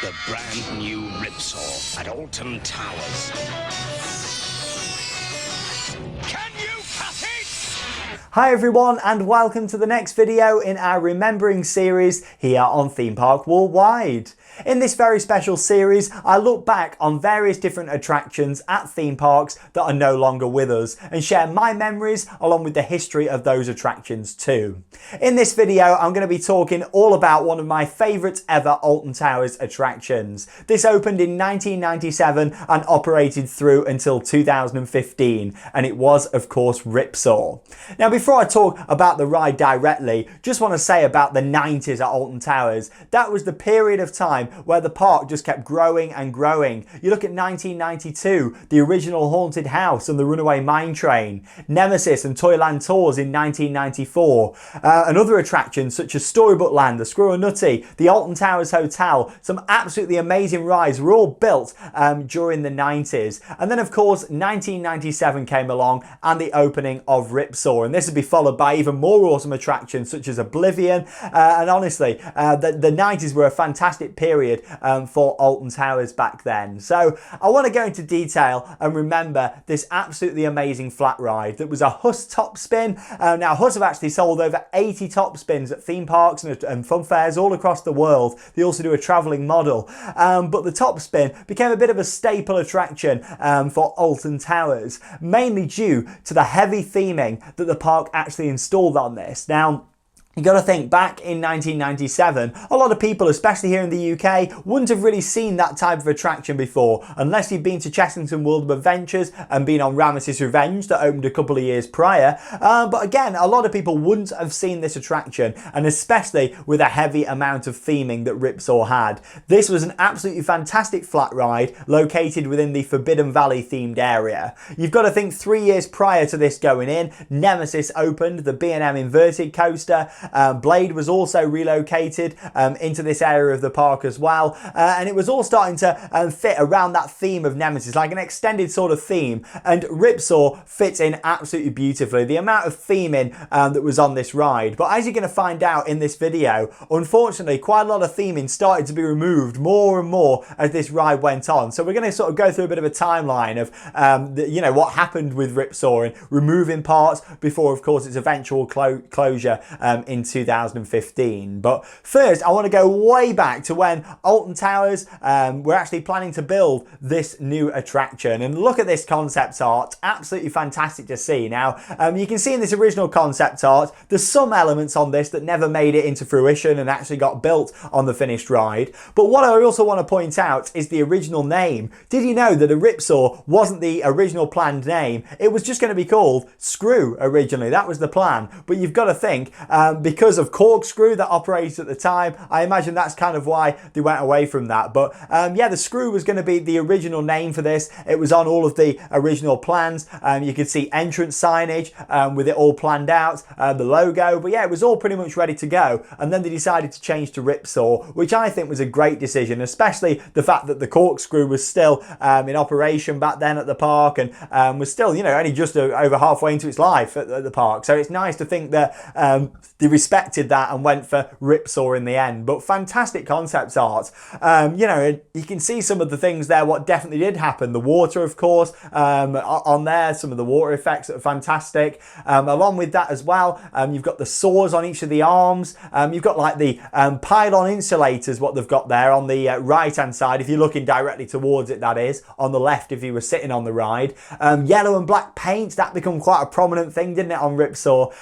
The brand new Ripsaw at Alton Towers. Can you cut it? Hi everyone, and welcome to the next video in our Remembering series here on Theme Park Worldwide. In this very special series, I look back on various different attractions at theme parks that are no longer with us and share my memories along with the history of those attractions too. In this video, I'm going to be talking all about one of my favourite ever Alton Towers attractions. This opened in 1997 and operated through until 2015, and it was of course Ripsaw. Now before I talk about the ride directly, just want to say about the 90s at Alton Towers. That was the period of time where the park just kept growing and growing. You look at 1992, the original Haunted House and the Runaway Mine Train, Nemesis and Toyland Tours in 1994, and other attractions such as Storybook Land, the Squirrel Nutty, the Alton Towers Hotel. Some absolutely amazing rides were all built during the 90s. And then of course 1997 came along and the opening of Ripsaw, and this would be followed by even more awesome attractions such as Oblivion, and honestly the 90s were a fantastic period for Alton Towers back then. So I want to go into detail and remember this absolutely amazing flat ride that was a Huss top spin. Now Huss have actually sold over 80 top spins at theme parks and fun fairs all across the world. They also do a travelling model, but the top spin became a bit of a staple attraction for Alton Towers, mainly due to the heavy theming that the park actually installed on this. Now you got to think, back in 1997, a lot of people, especially here in the UK, wouldn't have really seen that type of attraction before, unless you've been to Chessington World of Adventures and been on Ramesses Revenge that opened a couple of years prior. But again, a lot of people wouldn't have seen this attraction, and especially with a heavy amount of theming that Ripsaw had. This was an absolutely fantastic flat ride located within the Forbidden Valley themed area. You've got to think 3 years prior to this going in, Nemesis opened, the B&M inverted coaster. Blade was also relocated into this area of the park as well, and it was all starting to fit around that theme of Nemesis, like an extended sort of theme, and Ripsaw fits in absolutely beautifully. The amount of theming that was on this ride, but as you're going to find out in this video, unfortunately quite a lot of theming started to be removed more and more as this ride went on. So we're going to sort of go through a bit of a timeline of you know, what happened with Ripsaw and removing parts before of course its eventual closure in 2015. But first I want to go way back to when Alton Towers were actually planning to build this new attraction, and look at this concept art. Absolutely fantastic to see. Now you can see in this original concept art there's some elements on this that never made it into fruition and actually got built on the finished ride, but what I also want to point out is the original name. Did you know that a Ripsaw wasn't the original planned name? It was just going to be called Screw originally. That was the plan, but you've got to think because of Corkscrew that operated at the time, I imagine that's kind of why they went away from that. But yeah, the Screw was going to be the original name for this. It was on all of the original plans. You could see entrance signage with it all planned out, the logo, but yeah, it was all pretty much ready to go. And then they decided to change to Ripsaw, which I think was a great decision, especially the fact that the Corkscrew was still in operation back then at the park, and was still, you know, only just over halfway into its life at the park. So it's nice to think that they respected that and went for Ripsaw in the end. But fantastic concept art. You know, you can see some of the things there what definitely did happen. The water, of course, on there, some of the water effects that are fantastic. Along with that as well, you've got the saws on each of the arms. You've got like the pylon insulators, what they've got there on the right hand side, if you're looking directly towards it, that is. On the left if you were sitting on the ride. Yellow and black paint, that became quite a prominent thing, didn't it, on Ripsaw?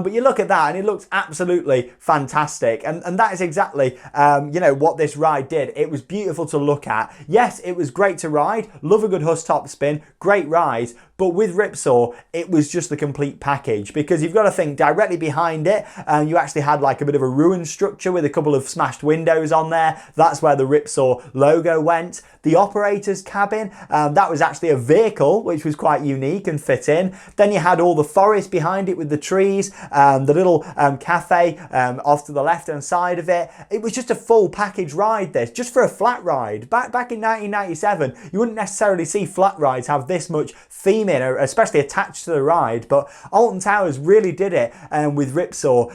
But you look at that and it looks absolutely fantastic, and that is exactly you know, what this ride did. It was beautiful to look at. Yes, it was great to ride. Love a good Huss top spin, great ride. But with Ripsaw, it was just the complete package, because you've got to think directly behind it, you actually had like a bit of a ruined structure with a couple of smashed windows on there. That's where the Ripsaw logo went. The operator's cabin, that was actually a vehicle, which was quite unique and fit in. Then you had all the forest behind it with the trees, the little cafe off to the left hand side of it. It was just a full package ride, this, just for a flat ride. Back in 1997, you wouldn't necessarily see flat rides have this much theming, especially attached to the ride, but Alton Towers really did it with Ripsaw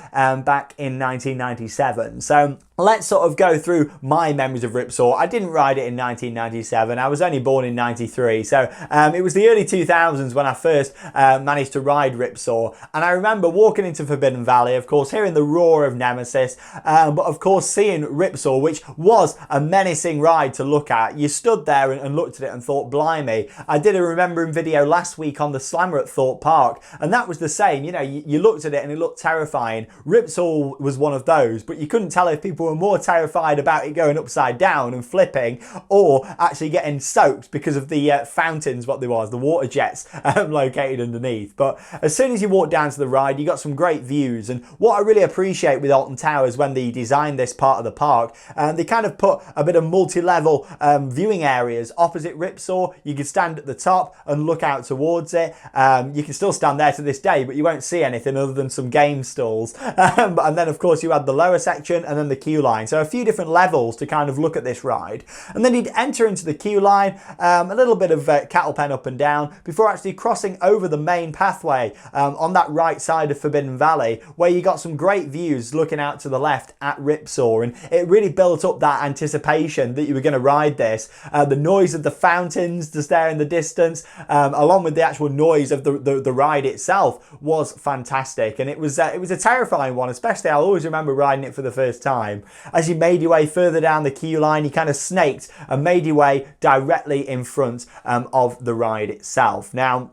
back in 1997. So let's sort of go through my memories of Ripsaw. I didn't ride it in 1997. I was only born in 93. So it was the early 2000s when I first managed to ride Ripsaw. And I remember walking into Forbidden Valley, of course, hearing the roar of Nemesis, but of course seeing Ripsaw, which was a menacing ride to look at. You stood there and looked at it and thought, blimey. I did a remembering video last week on the Slammer at Thorpe Park, and that was the same. You know, you looked at it and it looked terrifying. Ripsaw was one of those, but you couldn't tell if people were more terrified about it going upside down and flipping, or actually getting soaked because of the fountains, what there was, the water jets located underneath. But as soon as you walked down to the ride, you got some great views. And what I really appreciate with Alton Towers when they designed this part of the park, they kind of put a bit of multi-level viewing areas opposite Ripsaw. You could stand at the top and look out towards it. You can still stand there to this day, but you won't see anything other than some game stalls. And then of course you had the lower section and then the queue line. So a few different levels to kind of look at this ride. And then you'd enter into the queue line, a little bit of cattle pen up and down before actually crossing over the main pathway on that right side of Forbidden Valley, where you got some great views looking out to the left at Ripsaw. And it really built up that anticipation that you were going to ride this. The noise of the fountains just there in the distance, along with the actual noise of the ride itself, was fantastic. And it was a terrifying one, especially I'll always remember riding it for the first time. As you made your way further down the queue line, you kind of snaked and made your way directly in front of the ride itself. Now,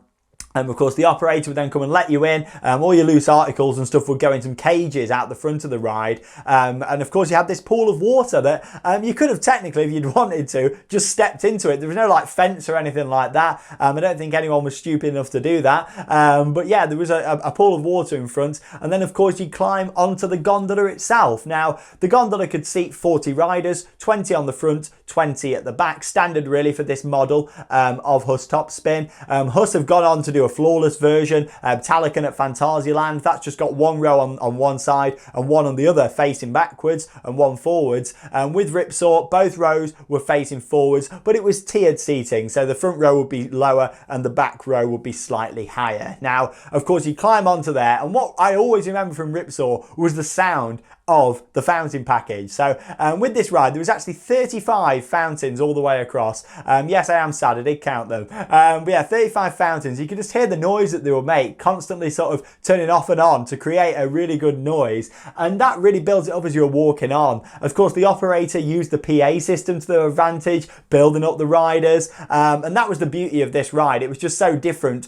of course, the operator would then come and let you in. All your loose articles and stuff would go in some cages out the front of the ride. And of course, you had this pool of water that you could have technically, if you'd wanted to, just stepped into it. There was no like fence or anything like that. I don't think anyone was stupid enough to do that. But yeah, there was a pool of water in front. And then, of course, you climb onto the gondola itself. Now, the gondola could seat 40 riders, 20 on the front, 20 at the back. Standard, really, for this model of Huss Top Spin. Huss have gone on to do a flawless version. Talican at Phantasialand, that's just got one row on one side and one on the other facing backwards and one forwards. With Ripsaw, both rows were facing forwards, but it was tiered seating, so the front row would be lower and the back row would be slightly higher. Now, of course, you climb onto there, and what I always remember from Ripsaw was the sound of the fountain package. So with this ride, there was actually 35 fountains all the way across. Yes, I am sad, I did count them. But yeah, 35 fountains. You could just hear the noise that they would make, constantly sort of turning off and on to create a really good noise. And that really builds it up as you're walking on. Of course, the operator used the PA system to their advantage, building up the riders. And that was the beauty of this ride. It was just so different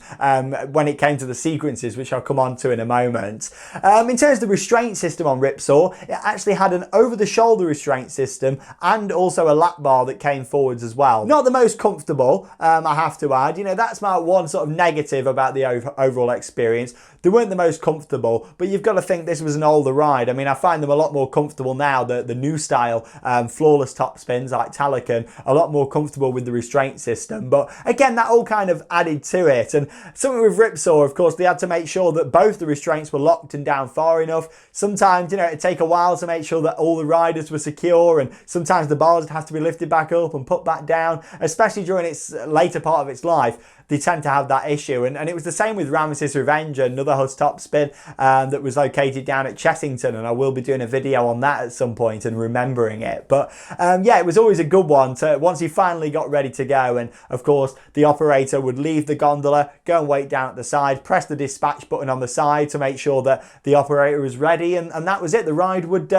when it came to the sequences, which I'll come on to in a moment. In terms of the restraint system on Ripsaw, it actually had an over-the-shoulder restraint system and also a lap bar that came forwards as well. Not the most comfortable, I have to add. You know, that's my one sort of negative about the overall experience. They weren't the most comfortable, but you've got to think this was an older ride. I mean, I find them a lot more comfortable now, the new style flawless top spins like Talican, a lot more comfortable with the restraint system. But again, that all kind of added to it. And something with Ripsaw, of course, they had to make sure that both the restraints were locked and down far enough. Sometimes, you know, it'd take a while to make sure that all the riders were secure, and sometimes the bars would have to be lifted back up and put back down, especially during its later part of its life. They tend to have that issue, and it was the same with Ramesses Revenge, another Huss top spin that was located down at Chessington, and I will be doing a video on that at some point and remembering it. But yeah, it was always a good one to, once you finally got ready to go. And of course, the operator would leave the gondola, go and wait down at the side, press the dispatch button on the side to make sure that the operator was ready, and that was it. The ride would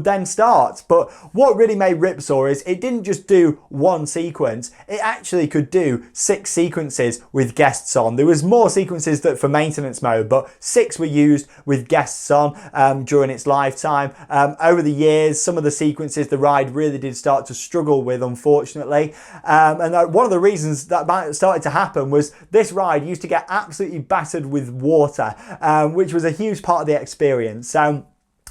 then start. But what really made Ripsaw is it didn't just do one sequence, it actually could do 6 sequences with guests on. There was more sequences that for maintenance mode, but 6 were used with guests on during its lifetime. Over the years, some of the sequences the ride really did start to struggle with, unfortunately. And one of the reasons that started to happen was this ride used to get absolutely battered with water, which was a huge part of the experience. So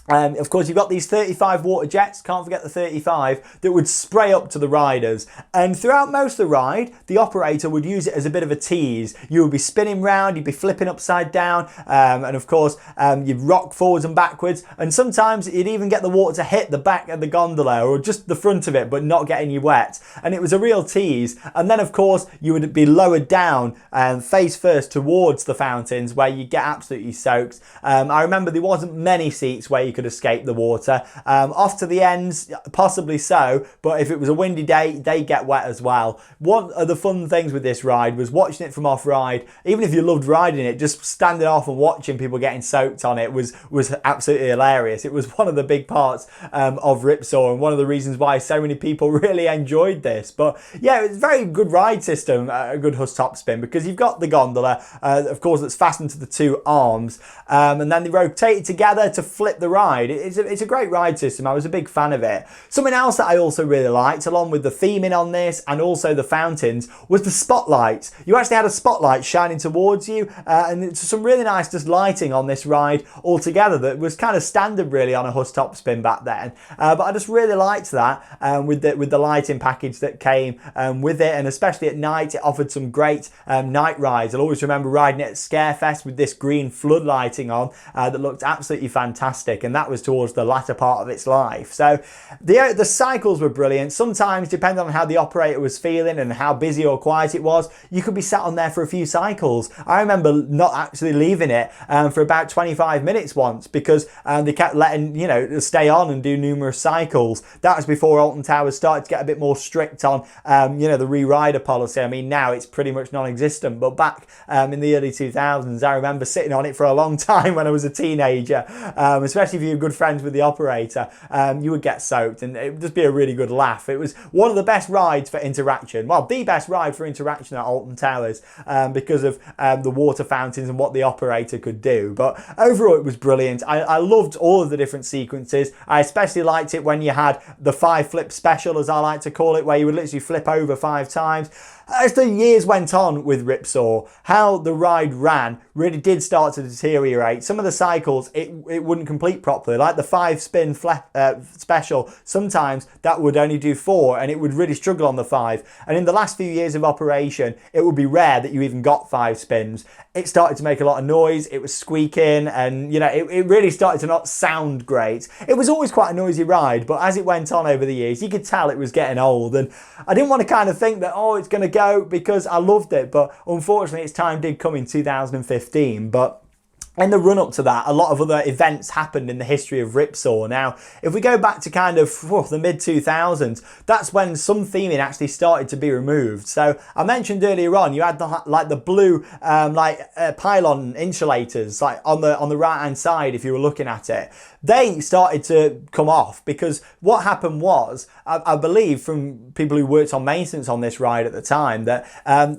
Of course, you've got these 35 water jets, can't forget the 35, that would spray up to the riders. And throughout most of the ride, the operator would use it as a bit of a tease. You would be spinning round, you'd be flipping upside down, and of course, you'd rock forwards and backwards. And sometimes you'd even get the water to hit the back of the gondola or just the front of it, but not getting you wet. And it was a real tease. And then, of course, you would be lowered down face first towards the fountains where you get absolutely soaked. I remember there wasn't many seats where you could escape the water. Off to the ends, possibly so, but if it was a windy day, they get wet as well. One of the fun things with this ride was watching it from off-ride. Even if you loved riding it, just standing off and watching people getting soaked on it was absolutely hilarious. It was one of the big parts of Ripsaw and one of the reasons why so many people really enjoyed this. But yeah, it's a very good ride system, a good Huss top spin, because you've got the gondola, of course, that's fastened to the two arms, and then they rotate it together to flip the ride. It's a great ride system. I was a big fan of it. Something else that I also really liked, along with the theming on this and also the fountains, was the spotlights. You actually had a spotlight shining towards you, and it's some really nice just lighting on this ride altogether that was kind of standard really on a Huss top spin back then. But I just really liked that with the lighting package that came with it, and especially at night, it offered some great night rides. I'll always remember riding it at Scarefest with this green flood lighting on that looked absolutely fantastic, and that was towards the latter part of its life. So the cycles were brilliant. Sometimes, depending on how the operator was feeling and how busy or quiet it was, you could be sat on there for a few cycles. I remember not actually leaving it for about 25 minutes once because they kept letting, you know, stay on and do numerous cycles. That was before Alton Towers started to get a bit more strict on, you know, the re-rider policy. I mean, now it's pretty much non-existent, but back in the early 2000s, I remember sitting on it for a long time when I was a teenager, especially if you were good friends with the operator. You would get soaked and it would just be a really good laugh. It was one of the best rides for interaction. Well, the best ride for interaction at Alton Towers because of the water fountains and what the operator could do. But overall, it was brilliant. I loved all of the different sequences. I especially liked it when you had the 5 flip special, as I like to call it, where you would literally flip over 5 times. As the years went on with Ripsaw, how the ride ran really did start to deteriorate. Some of the cycles, it wouldn't complete properly. Like the 5 spin special, sometimes that would only do 4 and it would really struggle on the 5. And in the last few years of operation, it would be rare that you even got 5 spins. It started to make a lot of noise, it was squeaking, and you know, it really started to not sound great. It was always quite a noisy ride, but as it went on over the years, you could tell it was getting old. And I didn't want to kind of think that, oh, it's going to go, because I loved it, but unfortunately its time did come in 2015. But in the run up to that, a lot of other events happened in the history of Ripsaw. Now, if we go back to kind of the mid 2000s, that's when some theming actually started to be removed. So I mentioned earlier on, you had the blue pylon insulators like on the right hand side if you were looking at it. They started to come off because what happened was, I believe from people who worked on maintenance on this ride at the time, that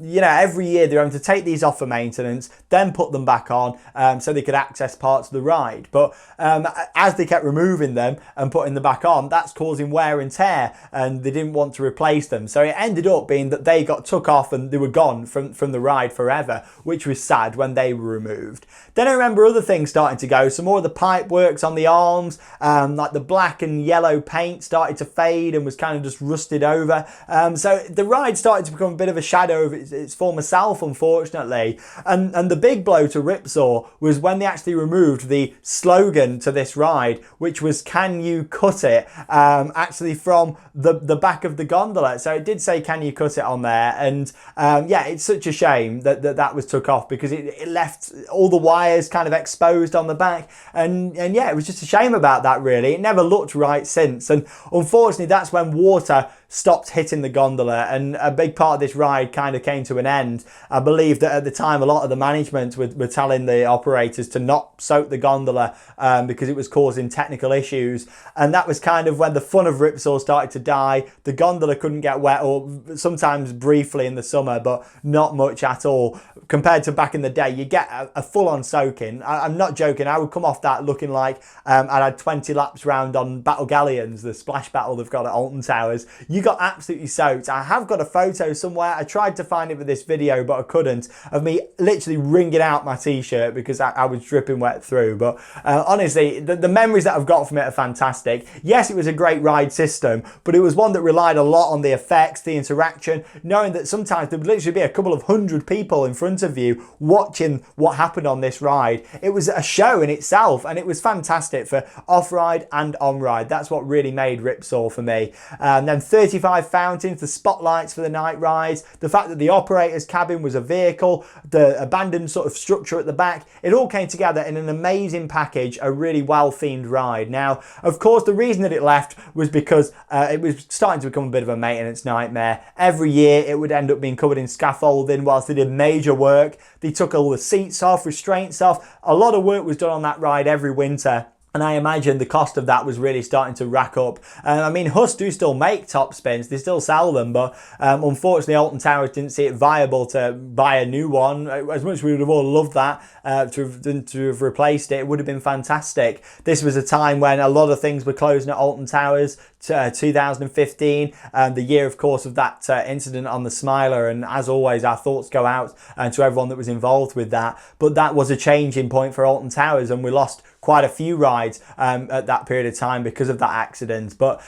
you know, every year they're having to take these off for maintenance, then put them back on so they could access parts of the ride. But as they kept removing them and putting them back on, that's causing wear and tear, and they didn't want to replace them. So it ended up being that they got took off and they were gone from the ride forever, which was sad when they were removed. Then I remember other things starting to go. Some more of the pipe works on the arms, like the black and yellow paint started to fade and was kind of just rusted over. So the ride started to become a bit of a shadow of its former self, unfortunately. And the big blow to Ripsaw was when they actually removed the slogan to this ride, which was "Can you cut it?" Actually from the back of the gondola. So it did say "Can you cut it?" on there. And yeah, it's such a shame that was took off, because it left all the wires kind of exposed on the back. And yeah, it was just a shame about that, really. It never looked right since. And unfortunately, that's when water stopped hitting the gondola, and a big part of this ride kind of came to an end. I believe that at the time, a lot of the management were telling the operators to not soak the gondola because it was causing technical issues. And that was kind of when the fun of Ripsaw started to die. The gondola couldn't get wet, or sometimes briefly in the summer, but not much at all. Compared to back in the day, you get a full-on soaking. I'm not joking. I would come off that looking like I'd had 20 laps round on Battle Galleons, the splash battle they've got at Alton Towers. You got absolutely soaked. I have got a photo somewhere. I tried to find it for this video, but I couldn't, of me literally wringing out my t-shirt because I was dripping wet through. But honestly, the memories that I've got from it are fantastic. Yes, it was a great ride system, but it was one that relied a lot on the effects, the interaction, knowing that sometimes there would literally be a couple of hundred people in front of you watching what happened on this ride. It was a show in itself, and it was fantastic for off-ride and on-ride. That's what really made Ripsaw for me. And then 35 fountains, the spotlights for the night rides, the fact that the operator's cabin was a vehicle, the abandoned sort of structure at the back, it all came together in an amazing package, a really well-themed ride. Now, of course, the reason that it left was because it was starting to become a bit of a maintenance nightmare. Every year it would end up being covered in scaffolding whilst they did major work. They took all the seats off, restraints off. A lot of work was done on that ride every winter. And I imagine the cost of that was really starting to rack up. I mean, Huss do still make top spins, they still sell them, but unfortunately Alton Towers didn't see it viable to buy a new one. As much as we would have all loved that, to have replaced it, it would have been fantastic. This was a time when a lot of things were closing at Alton Towers. 2015, the year, of course, of that incident on the Smiler, and as always, our thoughts go out to everyone that was involved with that. But that was a changing point for Alton Towers, and we lost quite a few rides at that period of time because of that accident. But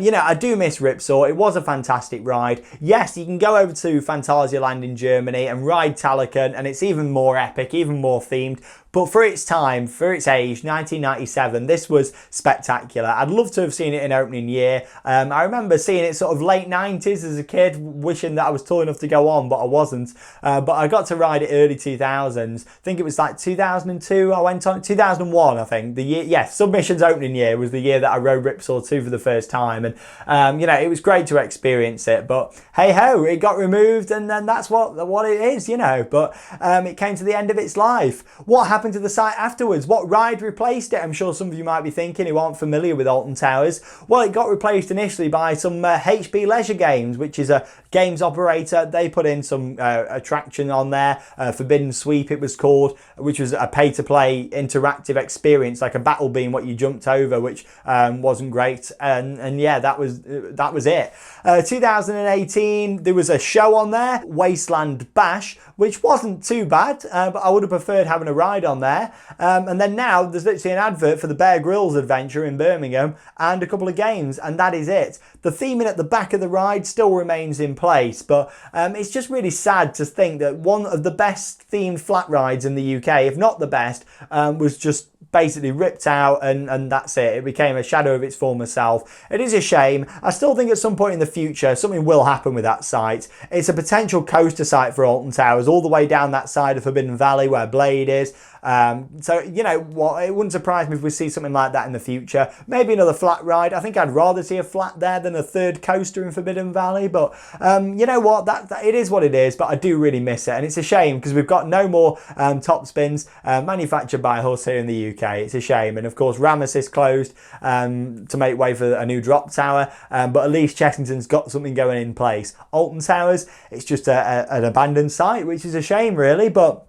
you know, I do miss Ripsaw. It was a fantastic ride. Yes, you can go over to Phantasialand in Germany and ride Talican, and it's even more epic, even more themed. But for its time, for its age, 1997, this was spectacular. I'd love to have seen it in opening year. I remember seeing it sort of late 90s as a kid, wishing that I was tall enough to go on, but I wasn't. But I got to ride it early 2000s. I think it was like 2002 I went on, 2001 I think. The year, yes, Submission's opening year was the year that I rode Ripsaw 2 for the first time. And you know, it was great to experience it. But hey ho, it got removed, and then that's what it is, you know. But it came to the end of its life. What happened to the site afterwards? What ride replaced it? I'm sure some of you might be thinking who aren't familiar with Alton Towers. Well, it got replaced initially by some HB Leisure Games, which is a games operator. They put in some attraction on there, Forbidden Sweep it was called, which was a pay-to-play interactive experience, like a battle beam what you jumped over, which wasn't great. And yeah, that was it. 2018, there was a show on there, Wasteland Bash, which wasn't too bad, but I would have preferred having a ride on there. And then now there's literally an advert for the Bear Grylls adventure in Birmingham and a couple of games, and that is it. The theming at the back of the ride still remains in place, but it's just really sad to think that one of the best themed flat rides in the UK, if not the best, was just basically ripped out, and that's it. It became a shadow of its former self. It is a shame. I still think at some point in the future something will happen with that site. It's a potential coaster site for Alton Towers, all the way down that side of Forbidden Valley where Blade is. So you know what, it wouldn't surprise me if we see something like that in the future. Maybe another flat ride. I think I'd rather see a flat there than a third coaster in Forbidden Valley, but you know what, that it is what it is. But I do really miss it, and it's a shame because we've got no more top spins manufactured by Huss here in the UK. It's a shame. And of course Ramesses closed to make way for a new drop tower, but at least Chessington's got something going in place. Alton Towers, it's just an abandoned site, which is a shame really, but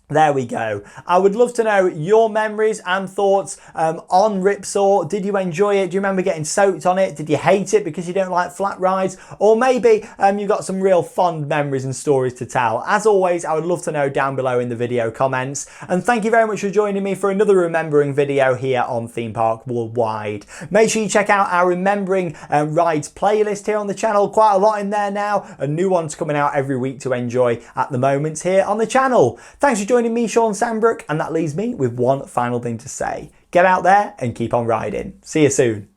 there we go. I would love to know your memories and thoughts on Ripsaw. Did you enjoy it? Do you remember getting soaked on it? Did you hate it because you don't like flat rides? Or maybe you got some real fond memories and stories to tell. As always, I would love to know down below in the video comments. And thank you very much for joining me for another Remembering video here on Theme Park Worldwide. Make sure you check out our Remembering Rides playlist here on the channel. Quite a lot in there now. And new ones coming out every week to enjoy at the moment here on the channel. Thanks for joining me, Sean Sandbrook, and that leaves me with one final thing to say. Get out there and keep on riding. See you soon.